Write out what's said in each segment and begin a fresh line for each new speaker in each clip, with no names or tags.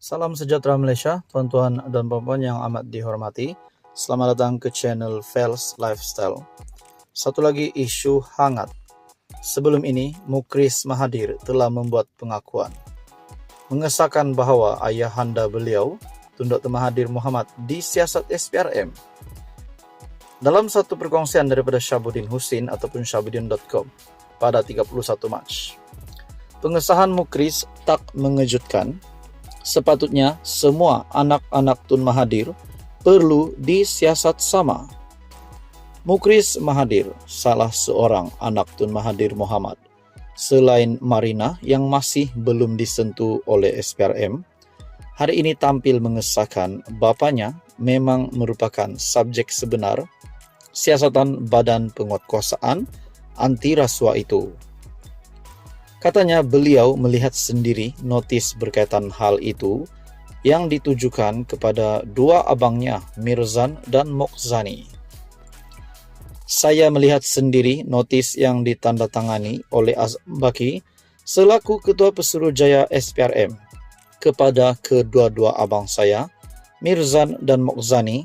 Salam sejahtera Malaysia, tuan-tuan dan puan-puan yang amat dihormati. Selamat datang ke channel Fels Lifestyle. Satu lagi isu hangat. Sebelum ini, Mukris Mahathir telah membuat pengakuan, mengesahkan bahawa ayahanda beliau, Tun Dr. Mahathir Mohamad, disiasat SPRM. Dalam satu perkongsian daripada Syahabuddin Husin ataupun Syahabuddin.com pada 31 Mac. Pengesahan Mukris tak mengejutkan. Sepatutnya semua anak-anak Tun Mahathir perlu disiasat sama. Mukris Mahathir, salah seorang anak Tun Mahathir Mohamad, selain Marina yang masih belum disentuh oleh SPRM, hari ini tampil mengesahkan bapanya memang merupakan subjek sebenar siasatan Badan Penguatkuasaan Anti Rasuah itu. Katanya beliau melihat sendiri notis berkaitan hal itu yang ditujukan kepada dua abangnya, Mirzan dan Mokhzani. Saya melihat sendiri notis yang ditandatangani oleh Azam Baki selaku Ketua Pesuruhjaya SPRM kepada kedua-dua abang saya, Mirzan dan Mokhzani,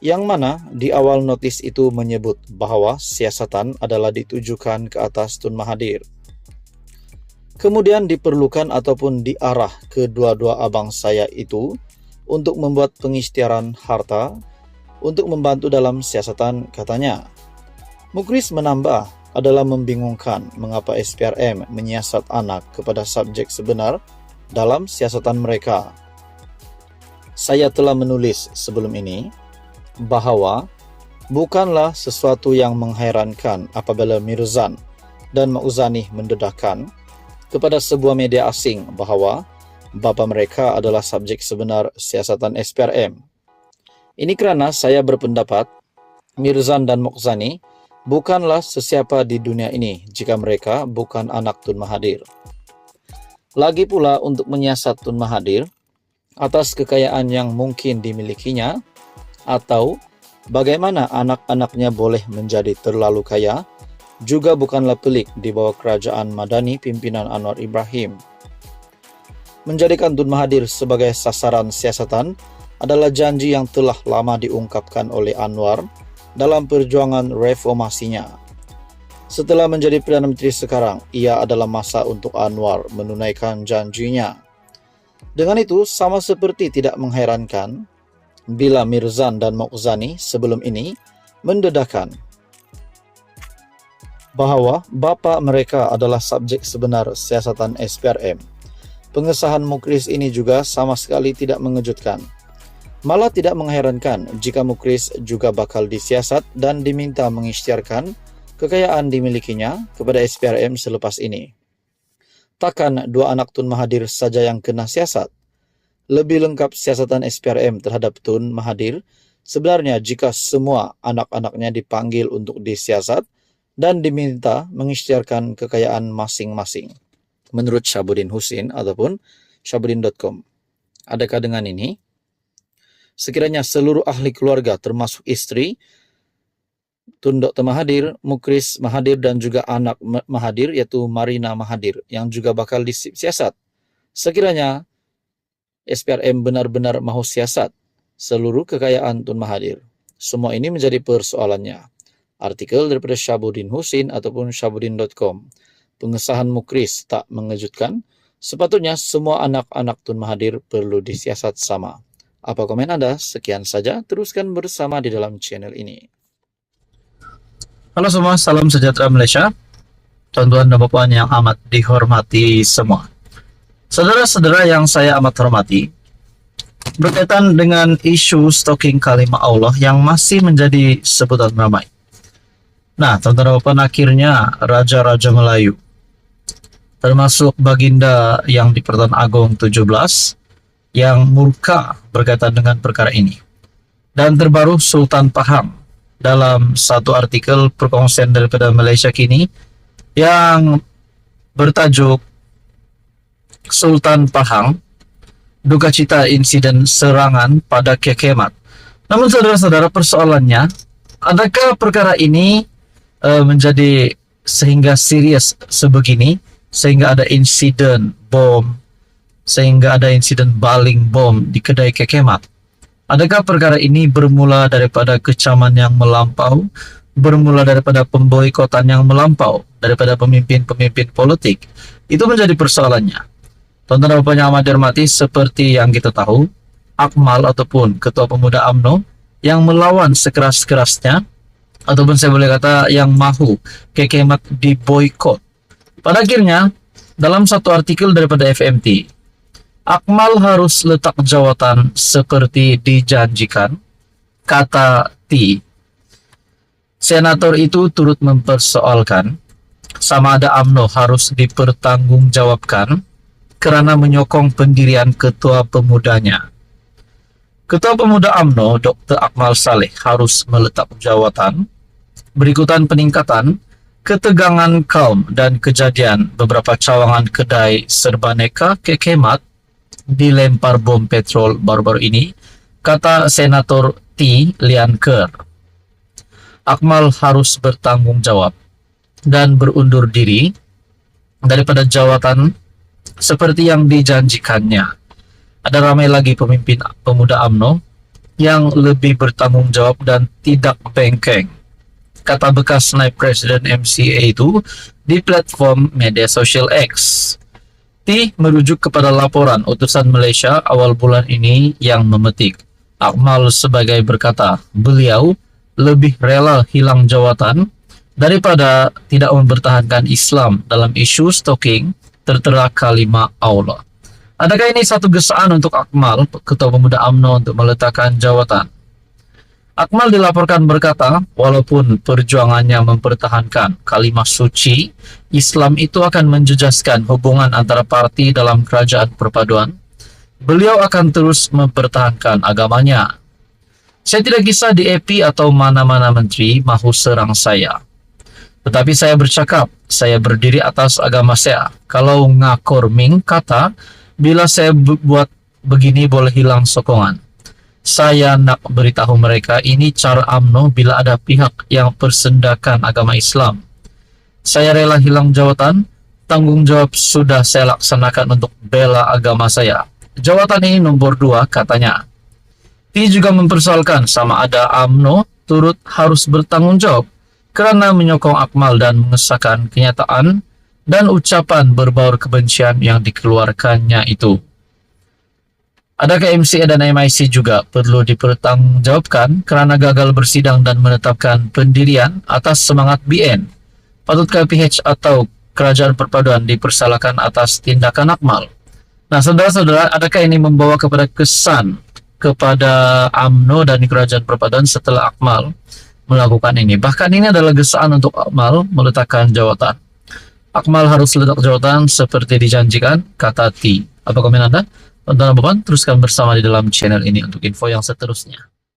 yang mana di awal notis itu menyebut bahawa siasatan adalah ditujukan ke atas Tun Mahathir. Kemudian diperlukan ataupun diarah kedua-dua abang saya itu untuk membuat pengisytiharan harta untuk membantu dalam siasatan, katanya. Mukris menambah, adalah membingungkan mengapa SPRM menyiasat anak kepada subjek sebenar dalam siasatan mereka. Saya telah menulis sebelum ini bahawa bukanlah sesuatu yang menghairankan apabila Mirzan dan Mokhzani mendedahkan kepada sebuah media asing bahawa bapa mereka adalah subjek sebenar siasatan SPRM. Ini kerana saya berpendapat Mirzan dan Mokhzani bukanlah sesiapa di dunia ini jika mereka bukan anak Tun Mahathir. Lagi pula untuk menyiasat Tun Mahathir atas kekayaan yang mungkin dimilikinya atau bagaimana anak-anaknya boleh menjadi terlalu kaya juga bukanlah pelik di bawah kerajaan Madani pimpinan Anwar Ibrahim. Menjadikan Tun Mahathir sebagai sasaran siasatan adalah janji yang telah lama diungkapkan oleh Anwar dalam perjuangan reformasinya. Setelah menjadi Perdana Menteri sekarang, ia adalah masa untuk Anwar menunaikan janjinya. Dengan itu, sama seperti tidak menghairankan bila Mirzan dan Mokhzani sebelum ini mendedahkan bahawa bapa mereka adalah subjek sebenar siasatan SPRM. Pengesahan Mukris ini juga sama sekali tidak mengejutkan. Malah tidak mengherankan jika Mukris juga bakal disiasat dan diminta mengisytiharkan kekayaan dimilikinya kepada SPRM selepas ini. Takkan dua anak Tun Mahathir saja yang kena siasat? Lebih lengkap siasatan SPRM terhadap Tun Mahathir sebenarnya jika semua anak-anaknya dipanggil untuk disiasat dan diminta mengisytiharkan kekayaan masing-masing. Menurut Syahabuddin Husin ataupun Syahabuddin.com. Adakah dengan ini, sekiranya seluruh ahli keluarga termasuk isteri Tun Dr. Mahathir, Mukris Mahathir dan juga anak Mahathir yaitu Marina Mahathir yang juga bakal disiasat. Sekiranya SPRM benar-benar mahu siasat seluruh kekayaan Tun Mahathir. Semua ini menjadi persoalannya. Artikel daripada Syahabuddin Husin ataupun Syahabuddin.com. Pengesahan Mukris tak mengejutkan. Sepatutnya semua anak-anak Tun Mahathir perlu disiasat sama. Apa komen Anda? Sekian saja. Teruskan bersama di dalam channel ini.
Halo semua, salam sejahtera Malaysia. Tuan-tuan dan puan yang amat dihormati semua. Saudara-saudara yang saya amat hormati, berkaitan dengan isu stalking kalimah Allah yang masih menjadi sebutan ramai. Nah, tuan-tuan dan puan, akhirnya Raja-Raja Melayu, termasuk Baginda yang di Pertuan Agong 17, yang murka berkaitan dengan perkara ini. Dan terbaru Sultan Pahang dalam satu artikel perkongsian daripada Malaysia Kini yang bertajuk Sultan Pahang, duka cita insiden serangan pada Kekemat. Namun saudara-saudara, persoalannya, adakah perkara ini menjadi sehingga serius sebegini, sehingga ada insiden bom sehingga ada insiden baling bom di kedai kekemat. Adakah perkara ini bermula daripada kecaman yang melampau, bermula daripada pemboikotan yang melampau, daripada pemimpin-pemimpin politik? Itu menjadi persoalannya. Tonton Bapak yang amat dihormati, seperti yang kita tahu, Akmal ataupun Ketua Pemuda UMNO yang melawan sekeras-kerasnya, ataupun saya boleh kata yang mahu kekemat diboikot. Pada akhirnya, dalam satu artikel daripada FMT, Akmal harus letak jawatan seperti dijanjikan, kata T. Senator itu turut mempersoalkan sama ada UMNO harus dipertanggungjawabkan karena menyokong pendirian ketua pemudanya. Ketua Pemuda UMNO Dr. Akmal Saleh harus meletak jawatan berikutan peningkatan ketegangan kaum dan kejadian beberapa cawangan kedai serbaneka kekemat dilempar bom petrol baru-baru ini, kata Senator T. Lian Ker. Akmal harus bertanggung jawab dan berundur diri daripada jawatan seperti yang dijanjikannya. Ada ramai lagi pemimpin pemuda UMNO yang lebih bertanggung jawab dan tidak bengkeng, kata bekas naib presiden MCA itu di platform media sosial X. T merujuk kepada laporan utusan Malaysia awal bulan ini yang memetik Akmal sebagai berkata beliau lebih rela hilang jawatan daripada tidak mempertahankan Islam dalam isu stalking tertera kalimat Allah. Adakah ini satu gesaan untuk Akmal, Ketua Pemuda UMNO, untuk meletakkan jawatan? Akmal dilaporkan berkata, walaupun perjuangannya mempertahankan kalimat suci, Islam itu akan menjejaskan hubungan antara parti dalam kerajaan perpaduan. Beliau akan terus mempertahankan agamanya. Saya tidak kisah di EP atau mana-mana menteri mahu serang saya. Tetapi saya bercakap, saya berdiri atas agama saya. Kalau ngakor ming kata, bila saya buat begini boleh hilang sokongan. Saya nak beritahu mereka ini cara UMNO bila ada pihak yang persendakan agama Islam. Saya rela hilang jawatan, tanggung jawab sudah saya laksanakan untuk bela agama saya. Jawatan ini nomor 2, katanya. T juga mempersoalkan sama ada UMNO turut harus bertanggung jawab kerana menyokong Akmal dan mengesahkan kenyataan dan ucapan berbaur kebencian yang dikeluarkannya itu. Adakah MCA dan MIC juga perlu dipertanggungjawabkan kerana gagal bersidang dan menetapkan pendirian atas semangat BN? Patutkah PH atau Kerajaan Perpaduan dipersalahkan atas tindakan Akmal? Nah, saudara-saudara, adakah ini membawa kepada kesan kepada UMNO dan Kerajaan Perpaduan setelah Akmal melakukan ini? Bahkan ini adalah gesaan untuk Akmal meletakkan jawatan. Akmal harus letak jawatan seperti dijanjikan, kata T. Apa komen Anda? Tonton Bapak, teruskan bersama di dalam channel ini untuk info yang seterusnya.